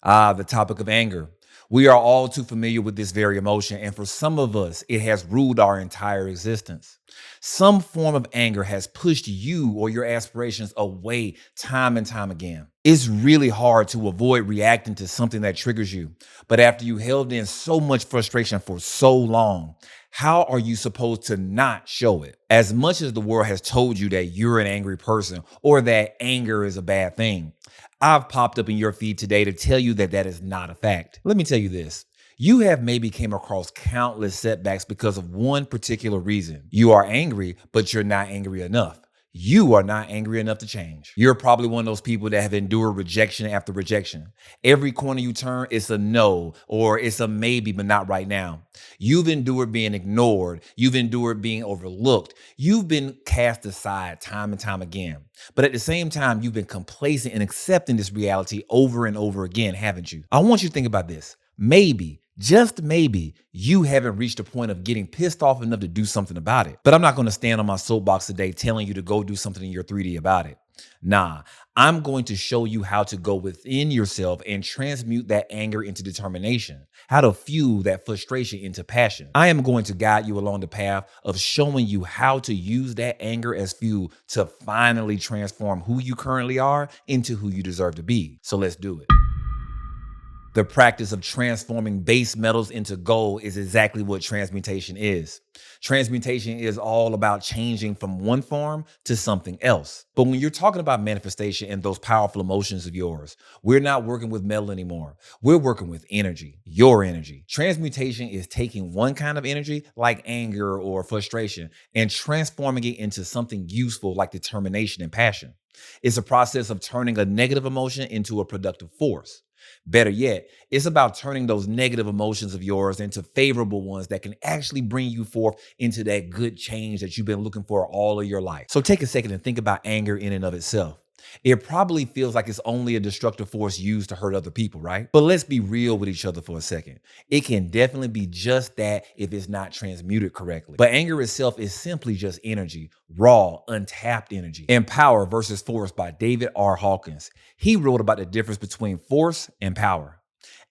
The topic of anger. We are all too familiar with this very emotion, and for some of us, it has ruled our entire existence. Some form of anger has pushed you or your aspirations away time and time again. It's really hard to avoid reacting to something that triggers you, but after you held in so much frustration for so long, how are you supposed to not show it? As much as the world has told you that you're an angry person or that anger is a bad thing, I've popped up in your feed today to tell you that that is not a fact. Let me tell you this. You have maybe came across countless setbacks because of one particular reason. You are angry, but you're not angry enough. You are not angry enough to change. You're probably one of those people that have endured rejection after rejection. Every corner you turn, it's a no or it's a maybe, but not right now. You've endured being ignored. You've endured being overlooked. You've been cast aside time and time again. But at the same time, you've been complacent and accepting this reality over and over again, haven't you? I want you to think about this. Maybe, just maybe, you haven't reached a point of getting pissed off enough to do something about it. But I'm not going to stand on my soapbox today telling you to go do something in your 3D about it. Nah, I'm going to show you how to go within yourself and transmute that anger into determination, how to fuel that frustration into passion. I am going to guide you along the path of showing you how to use that anger as fuel to finally transform who you currently are into who you deserve to be. So let's do it. The practice of transforming base metals into gold is exactly what transmutation is. Transmutation is all about changing from one form to something else. But when you're talking about manifestation and those powerful emotions of yours, we're not working with metal anymore. We're working with energy, your energy. Transmutation is taking one kind of energy, like anger or frustration, and transforming it into something useful like determination and passion. It's a process of turning a negative emotion into a productive force. Better yet, it's about turning those negative emotions of yours into favorable ones that can actually bring you forth into that good change that you've been looking for all of your life. So take a second and think about anger in and of itself. It probably feels like it's only a destructive force used to hurt other people, right? But let's be real with each other for a second. It can definitely be just that if it's not transmuted correctly. But anger itself is simply just energy, raw, untapped energy. In Power versus Force by David R. Hawkins, he wrote about the difference between force and power.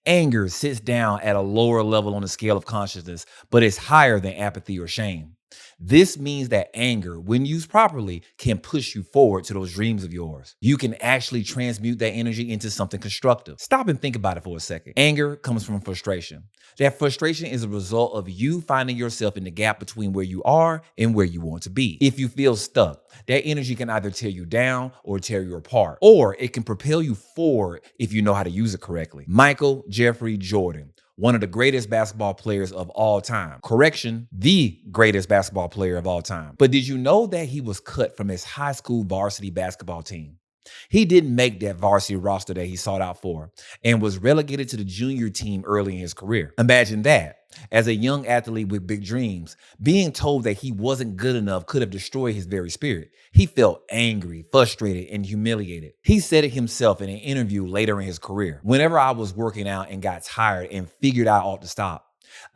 Anger sits down at a lower level on the scale of consciousness, but it's higher than apathy or shame. This means that anger, when used properly, can push you forward to those dreams of yours. You can actually transmute that energy into something constructive. Stop and think about it for a second. Anger comes from frustration. That frustration is a result of you finding yourself in the gap between where you are and where you want to be. If you feel stuck, that energy can either tear you down or tear you apart, or it can propel you forward if you know how to use it correctly. Michael Jeffrey Jordan, one of the greatest basketball players of all time. Correction, the greatest basketball player of all time. But did you know that he was cut from his high school varsity basketball team? He didn't make that varsity roster that he sought out for and was relegated to the junior team early in his career. Imagine that. As a young athlete with big dreams, being told that he wasn't good enough could have destroyed his very spirit. He felt angry, frustrated, and humiliated. He said it himself in an interview later in his career. Whenever I was working out and got tired and figured I ought to stop,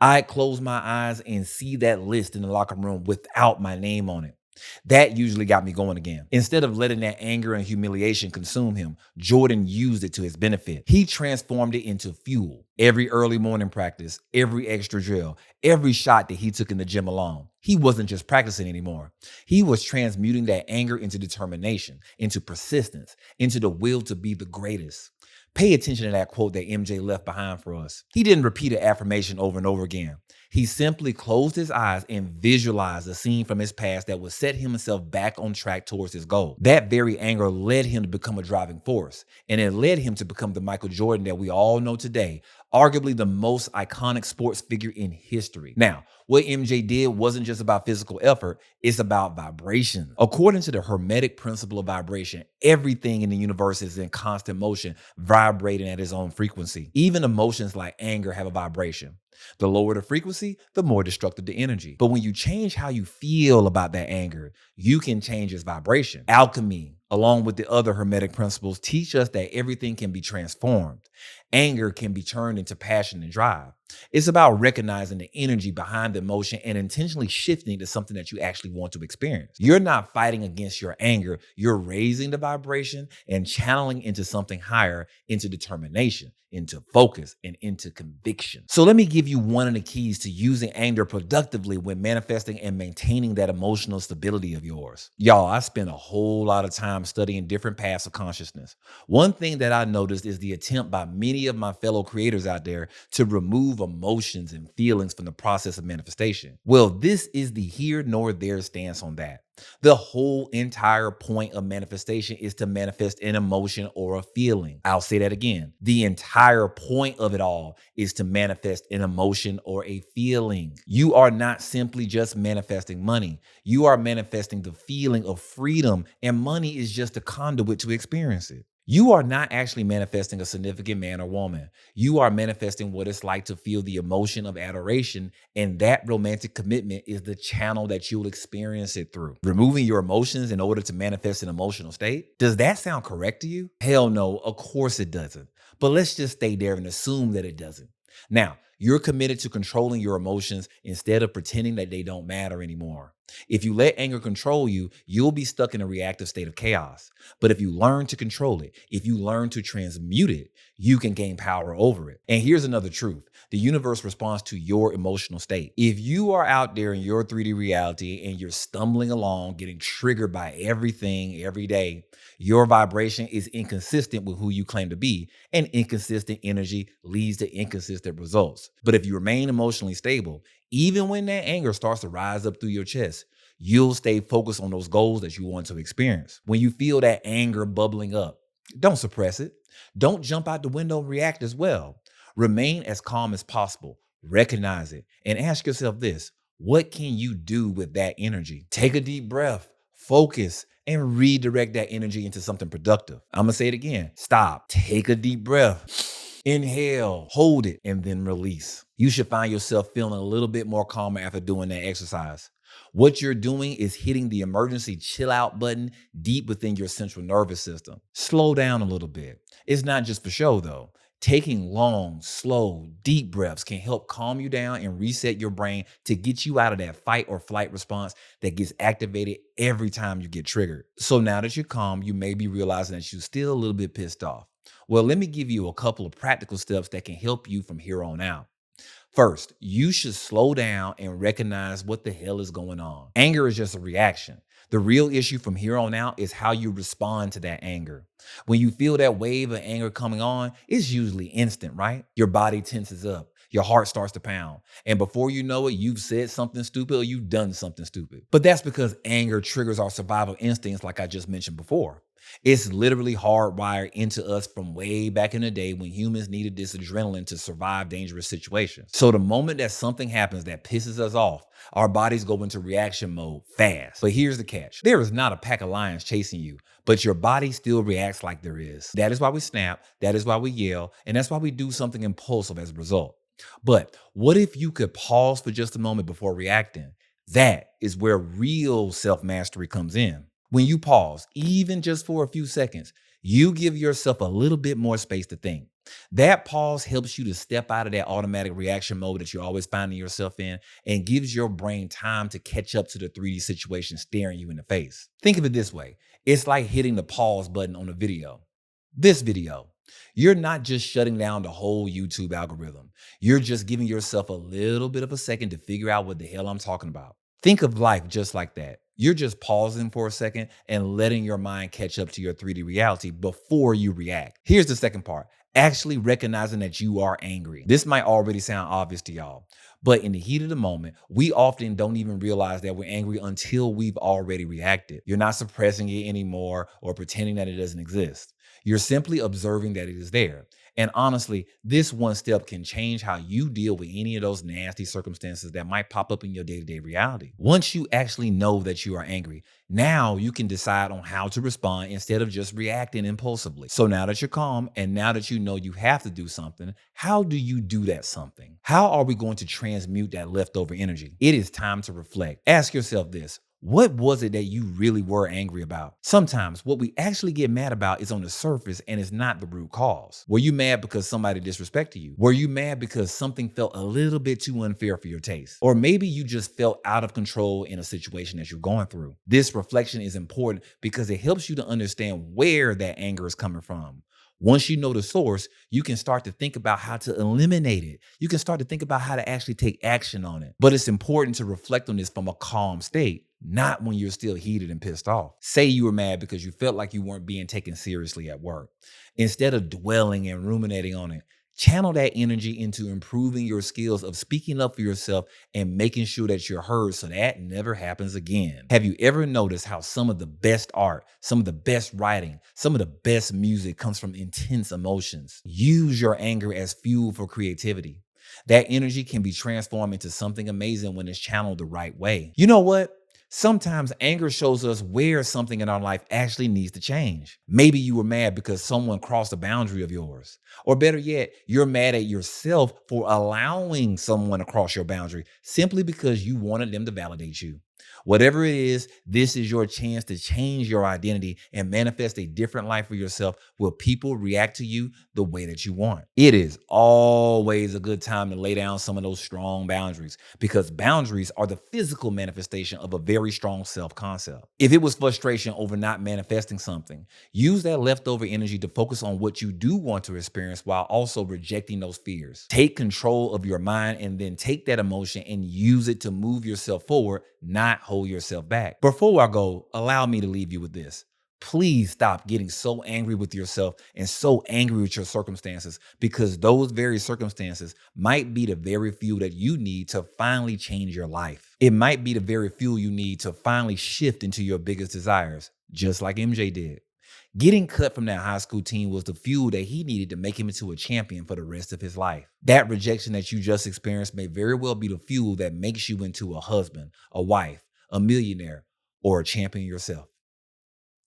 I'd close my eyes and see that list in the locker room without my name on it. That usually got me going again. Instead of letting that anger and humiliation consume him, Jordan used it to his benefit. He transformed it into fuel. Every early morning practice, every extra drill, every shot that he took in the gym alone. He wasn't just practicing anymore. He was transmuting that anger into determination, into persistence, into the will to be the greatest. Pay attention to that quote that MJ left behind for us. He didn't repeat an affirmation over and over again. He simply closed his eyes and visualized a scene from his past that would set himself back on track towards his goal. That very anger led him to become a driving force, and it led him to become the Michael Jordan that we all know today, arguably the most iconic sports figure in history. Now, what MJ did wasn't just about physical effort, it's about vibration. According to the Hermetic principle of vibration, everything in the universe is in constant motion, vibrating at its own frequency. Even emotions like anger have a vibration. The lower the frequency, the more destructive the energy. But when you change how you feel about that anger, you can change its vibration. Alchemy, along with the other Hermetic principles, teach us that everything can be transformed. Anger can be turned into passion and drive. It's about recognizing the energy behind the emotion and intentionally shifting to something that you actually want to experience. You're not fighting against your anger, you're raising the vibration and channeling into something higher, into determination, into focus, and into conviction. So let me give you one of the keys to using anger productively when manifesting and maintaining that emotional stability of yours. Y'all, I spent a whole lot of time studying different paths of consciousness. One thing that I noticed is the attempt by many of my fellow creators out there to remove emotions and feelings from the process of manifestation. Well, this is the here nor there stance on that. The whole entire point of manifestation is to manifest an emotion or a feeling. I'll say that again. The entire point of it all is to manifest an emotion or a feeling. You are not simply just manifesting money. You are manifesting the feeling of freedom, and money is just a conduit to experience it. You are not actually manifesting a significant man or woman. You are manifesting what it's like to feel the emotion of adoration, and that romantic commitment is the channel that you'll experience it through. Removing your emotions in order to manifest an emotional state? Does that sound correct to you? Hell no, of course it doesn't. But let's just stay there and assume that it doesn't. Now, you're committed to controlling your emotions instead of pretending that they don't matter anymore. If you let anger control you, you'll be stuck in a reactive state of chaos. But if you learn to control it, if you learn to transmute it, you can gain power over it. And here's another truth. The universe responds to your emotional state. If you are out there in your 3D reality and you're stumbling along, getting triggered by everything every day, your vibration is inconsistent with who you claim to be, and inconsistent energy leads to inconsistent results. But if you remain emotionally stable, even when that anger starts to rise up through your chest, you'll stay focused on those goals that you want to experience. When you feel that anger bubbling up, don't suppress it. Don't jump out the window and react as well. Remain as calm as possible. Recognize it and ask yourself this: what can you do with that energy? Take a deep breath, focus, and redirect that energy into something productive. I'm gonna say it again. Stop. Take a deep breath. Inhale, hold it, and then release. You should find yourself feeling a little bit more calmer after doing that exercise. What you're doing is hitting the emergency chill out button deep within your central nervous system. Slow down a little bit. It's not just for show though. Taking long, slow, deep breaths can help calm you down and reset your brain to get you out of that fight or flight response that gets activated every time you get triggered. So now that you're calm, you may be realizing that you're still a little bit pissed off. Well, let me give you a couple of practical steps that can help you from here on out. First, you should slow down and recognize what the hell is going on. Anger is just a reaction. The real issue from here on out is how you respond to that anger. When you feel that wave of anger coming on, it's usually instant, right? Your body tenses up. Your heart starts to pound. And before you know it, you've said something stupid or you've done something stupid. But that's because anger triggers our survival instincts, like I just mentioned before. It's literally hardwired into us from way back in the day when humans needed this adrenaline to survive dangerous situations. So the moment that something happens that pisses us off, our bodies go into reaction mode fast. But here's the catch. There is not a pack of lions chasing you, but your body still reacts like there is. That is why we snap, that is why we yell, and that's why we do something impulsive as a result. But what if you could pause for just a moment before reacting? That is where real self-mastery comes in. When you pause, even just for a few seconds, you give yourself a little bit more space to think. That pause helps you to step out of that automatic reaction mode that you're always finding yourself in and gives your brain time to catch up to the 3D situation staring you in the face. Think of it this way. It's like hitting the pause button on a video. This video. You're not just shutting down the whole YouTube algorithm. You're just giving yourself a little bit of a second to figure out what the hell I'm talking about. Think of life just like that. You're just pausing for a second and letting your mind catch up to your 3D reality before you react. Here's the second part. Actually recognizing that you are angry. This might already sound obvious to y'all, but in the heat of the moment, we often don't even realize that we're angry until we've already reacted. You're not suppressing it anymore or pretending that it doesn't exist. You're simply observing that it is there. And honestly, this one step can change how you deal with any of those nasty circumstances that might pop up in your day-to-day reality. Once you actually know that you are angry, now you can decide on how to respond instead of just reacting impulsively. So now that you're calm and now that you know you have to do something, how do you do that something? How are we going to transmute that leftover energy? It is time to reflect. Ask yourself this. What was it that you really were angry about? Sometimes what we actually get mad about is on the surface and it's not the root cause. Were you mad because somebody disrespected you? Were you mad because something felt a little bit too unfair for your taste? Or maybe you just felt out of control in a situation that you're going through. This reflection is important because it helps you to understand where that anger is coming from. Once you know the source, you can start to think about how to eliminate it. You can start to think about how to actually take action on it. But it's important to reflect on this from a calm state, not when you're still heated and pissed off. Say you were mad because you felt like you weren't being taken seriously at work. Instead of dwelling and ruminating on it, channel that energy into improving your skills of speaking up for yourself and making sure that you're heard so that never happens again. Have you ever noticed how some of the best art, some of the best writing, some of the best music comes from intense emotions? Use your anger as fuel for creativity. That energy can be transformed into something amazing when it's channeled the right way. You know what? Sometimes anger shows us where something in our life actually needs to change. Maybe you were mad because someone crossed a boundary of yours. Or better yet, you're mad at yourself for allowing someone to cross your boundary simply because you wanted them to validate you. Whatever it is, this is your chance to change your identity and manifest a different life for yourself where people react to you the way that you want. It is always a good time to lay down some of those strong boundaries because boundaries are the physical manifestation of a very strong self concept. If it was frustration over not manifesting something, use that leftover energy to focus on what you do want to experience while also rejecting those fears. Take control of your mind and then take that emotion and use it to move yourself forward, not hold yourself back. Before I go, allow me to leave you with this. Please stop getting so angry with yourself and so angry with your circumstances because those very circumstances might be the very fuel that you need to finally change your life. It might be the very fuel you need to finally shift into your biggest desires, just like MJ did. Getting cut from that high school team was the fuel that he needed to make him into a champion for the rest of his life. That rejection that you just experienced may very well be the fuel that makes you into a husband, a wife, a millionaire, or a champion yourself.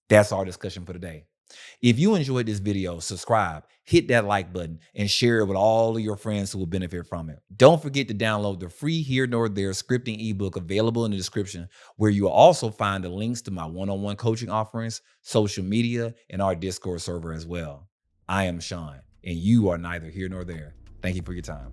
That's our discussion for today. If you enjoyed this video, subscribe, hit that like button, and share it with all of your friends who will benefit from it. Don't forget to download the free Here Nor There scripting ebook available in the description, where you'll also find the links to my one-on-one coaching offerings, social media, and our Discord server as well. I am Shaun, and you are neither here nor there. Thank you for your time.